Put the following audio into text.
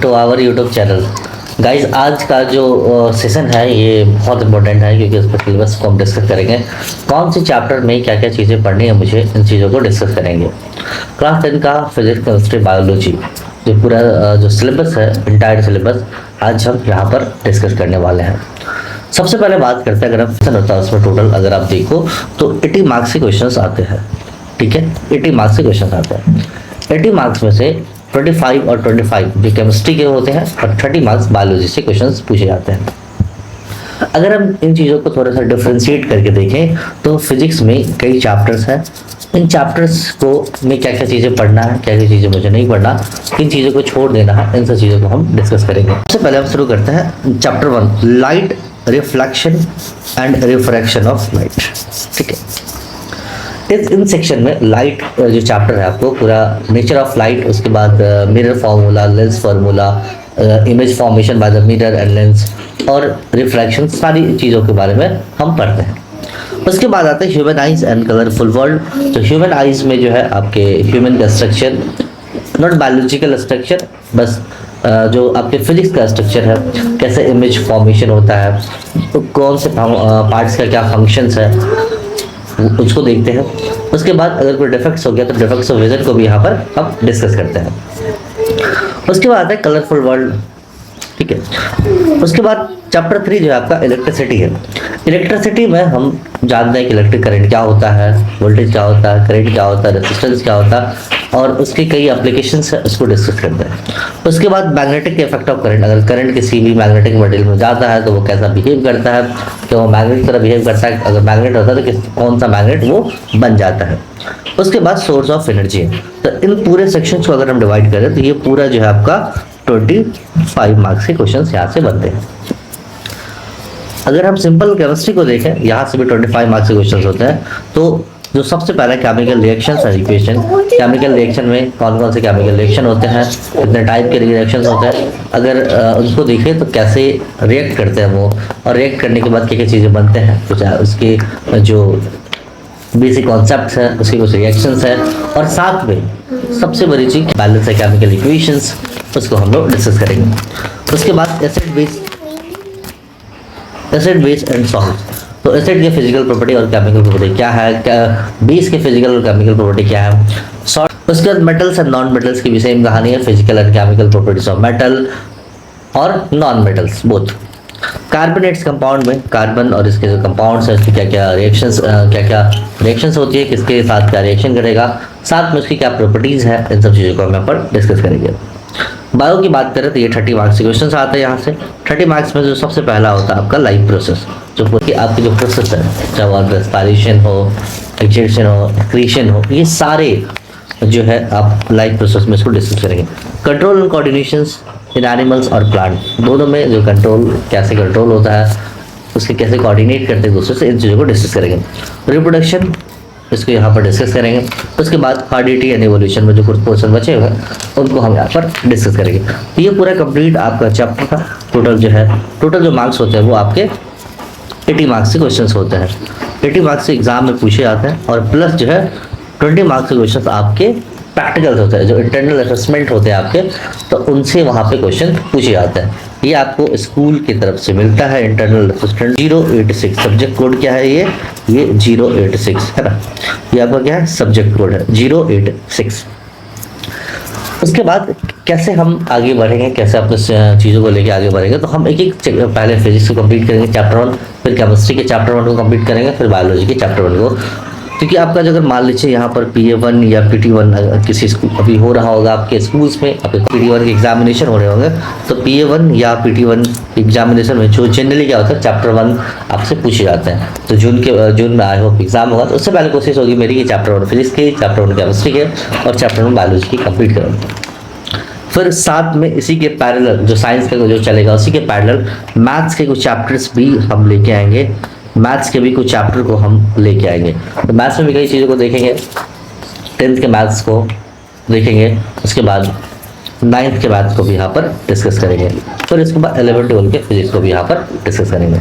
To our YouTube channel. Guys, आज का जो सेशन है ये बहुत इंपॉर्टेंट है क्योंकि इस पर सिलेबस को हम डिस्कस करेंगे। कौन से चैप्टर में क्या क्या चीज़ें पढ़नी है मुझे, इन चीज़ों को डिस्कस करेंगे। क्लास 10 का फिजिक्स, केमिस्ट्री, बायोलॉजी जो पूरा जो सिलेबस है, इंटायर सिलेबस आज हम यहाँ पर डिस्कस करने वाले हैं। सबसे पहले बात करते हैं, अगर आप क्वेश्चन होता है उसमें टोटल अगर आप देखो तो 80 मार्क्स के क्वेश्चन आते हैं। ठीक है, 80 मार्क्स के क्वेश्चन आते हैं। 80 मार्क्स में से 25 और 25 जो केमिस्ट्री के होते हैं और 30 मार्क्स बायोलॉजी से क्वेश्चंस पूछे जाते हैं। अगर हम इन चीज़ों को थोड़ा सा डिफ्रेंशिएट करके देखें तो फिजिक्स में कई चैप्टर्स हैं। इन चैप्टर्स को में क्या क्या चीज़ें पढ़ना है, क्या क्या चीज़ें मुझे नहीं पढ़ना, किन चीज़ों को छोड़ देना है, इन सब चीज़ों को हम डिस्कस करेंगे। सबसे पहले हम शुरू करते हैं chapter 1, light reflection and refraction of light. ठीक है, इन सेक्शन में लाइट जो चैप्टर है आपको पूरा नेचर ऑफ लाइट, उसके बाद mirror formula, lens formula, image formation by the mirror and lens और रिफ्रैक्शन, सारी चीज़ों के बारे में हम पढ़ते हैं। उसके बाद आते हैं human eyes and colourful world. तो ह्यूमन आइज में जो है आपके ह्यूमन का स्ट्रक्चर, नॉट बायोलॉजिकल स्ट्रक्चर, बस जो आपके फिजिक्स का स्ट्रक्चर है, कैसे इमेज फॉर्मेशन होता है, कौन से पार्ट्स का क्या फंक्शंस है, उसको देखते हैं। उसके बाद अगर कोई डिफेक्ट्स हो गया तो डिफेक्ट्स ऑफ विजन को भी यहाँ पर हम डिस्कस करते हैं। उसके बाद आता है कलरफुल वर्ल्ड। ठीक है, उसके बाद चैप्टर 3 जो है आपका इलेक्ट्रिसिटी है। इलेक्ट्रिसिटी में हम जानते हैं कि इलेक्ट्रिक करंट क्या होता है, वोल्टेज क्या होता है, करंट क्या होता है, रेजिस्टेंस क्या होता है और उसकी कई एप्लीकेशंस है, उसको डिस्कस करते हैं। उसके बाद मैग्नेटिक इफेक्ट ऑफ करंट, अगर करंट किसी भी मैग्नेटिक मटेरियल में जाता है तो वो कैसा बिहेव करता है, कि वो मैग्नेट की तरह बिहेव करता है, अगर मैग्नेट होता है तो कौन सा मैग्नेट वो बन जाता है। उसके बाद सोर्स ऑफ एनर्जी है। तो इन पूरे सेक्शंस को अगर हम डिवाइड करें तो ये पूरा जो है आपका 25 मार्क्स के क्वेश्चन यहाँ से बनते हैं। अगर हम सिंपल केमिस्ट्री को देखें, यहाँ से भी 25 मार्क्स के क्वेश्चन होते हैं। तो जो सबसे पहले केमिकल रिएक्शंस है, इक्वेशन, केमिकल रिएक्शन में कौन कौन से केमिकल रिएक्शन होते हैं, कितने टाइप के रिएक्शंस होते हैं, अगर उनको देखें तो कैसे रिएक्ट करते हैं वो, और रिएक्ट करने के बाद क्या क्या चीज़ें बनते हैं, कुछ उसके जो बेसिक कॉन्सेप्ट्स हैं, उसके कुछ रिएक्शंस हैं, और साथ में सबसे बड़ी चीज़ बैलेंस है केमिकल इक्वेशंस, उसको हम लोग डिस्कस करेंगे। उसके बाद एसिड बेस एंड सॉल्ट। तो एसिड के फिजिकल प्रॉपर्टी और केमिकल प्रॉपर्टी क्या है, बेस के फिजिकल और केमिकल प्रॉपर्टी क्या है, सॉल्ट। उसके बाद मेटल्स एंड नॉन मेटल्स की भी सेम कहानी है, physical and chemical properties of metal और non metals both. Carbonates compound में कार्बन और इसके जो कंपाउंड्स हैं, इसकी क्या क्या रिएक्शंस होती है, किसके साथ क्या रिएक्शन करेगा, साथ में उसकी क्या प्रॉपर्टीज है, इन सब चीज़ों को हम यहाँ पर डिस्कस करेंगे। बायो की बात करें तो ये 30 मार्क्स के क्वेश्चन आते हैं यहाँ से। 30 मार्क्स में जो सबसे पहला होता है आपका लाइफ प्रोसेस, जो आपकी जो प्रोसेस है, चाहे वो रेस्पिरेशन हो, एक्सजेशन हो, एक्रीशन हो, ये सारे जो है आप लाइफ प्रोसेस में इसको डिस्कस करेंगे। Control and coordinations in animals और प्लांट, दोनों में जो कंट्रोल कैसे कंट्रोल होता है, उसके कैसे कोऑर्डिनेट करते हैं दूसरे से, इन चीज़ों को डिस्कस करेंगे। रिप्रोडक्शन, इसको यहाँ पर डिस्कस करेंगे। उसके बाद हार्डिटी एंड एवोल्यूशन में जो कुछ क्वेश्चन बचे हुए हैं उनको हम यहाँ पर डिस्कस करेंगे। तो ये पूरा कंप्लीट आपका चैप्टर था। टोटल जो मार्क्स होते हैं वो आपके 80 मार्क्स के क्वेश्चंस होते हैं। 80 मार्क्स से एग्जाम में पूछे जाते हैं और प्लस जो है 20 मार्क्स के क्वेश्चन आपके प्रैक्टिकल्स होते हैं, जो इंटरनल असेसमेंट होते हैं आपके, तो उनसे वहाँ पे क्वेश्चन पूछे जाते हैं। ये आपको स्कूल की तरफ से मिलता है, इंटरनल असिस्टेंट 086। सब्जेक्ट कोड क्या है, ये 086 है ना, ये आपका क्या है, सब्जेक्ट कोड है 086। उसके बाद कैसे हम आगे बढ़ेंगे, कैसे अपने चीज़ों को लेके आगे बढ़ेंगे, तो हम एक एक पहले फिजिक्स को कंप्लीट करेंगे चैप्टर 1, फिर केमिस्ट्री के चैप्टर 1 को कंप्लीट करेंगे, फिर बायोलॉजी के चैप्टर 1 को। क्योंकि आपका अगर मान लीजिए यहाँ पर PA1 या PT1 किसी स्कूल अभी हो रहा होगा आपके स्कूल्स में, आपके PT1 के एग्जामिनेशन हो रहे होंगे, तो PA1 या PT1 एग्जामिनेशन में जो जनरली क्या होता है, चैप्टर 1 आपसे पूछे जाते हैं। तो जून में आई होप एग्जाम होगा, तो उससे पहले कोशिश होगी मेरी कि चैप्टर 1 फिजिक्स के, चैप्टर 1 केमिस्ट्री के और चैप्टर 1 बायोलॉजी की कंप्लीट करूँ। फिर साथ में इसी के पैरेलल जो साइंस का जो चलेगा, उसी के पैरेलल मैथ्स के कुछ चैप्टर्स भी हम लेके आएंगे, मैथ्स के भी कुछ चैप्टर को हम लेके आएंगे। तो मैथ्स में भी कई चीज़ों को देखेंगे, 10th के मैथ्स को देखेंगे, उसके बाद 9th के मैथ्स को भी यहाँ पर डिस्कस करेंगे, फिर इसके बाद 11th 12th के फिजिक्स को भी यहाँ पर डिस्कस करेंगे।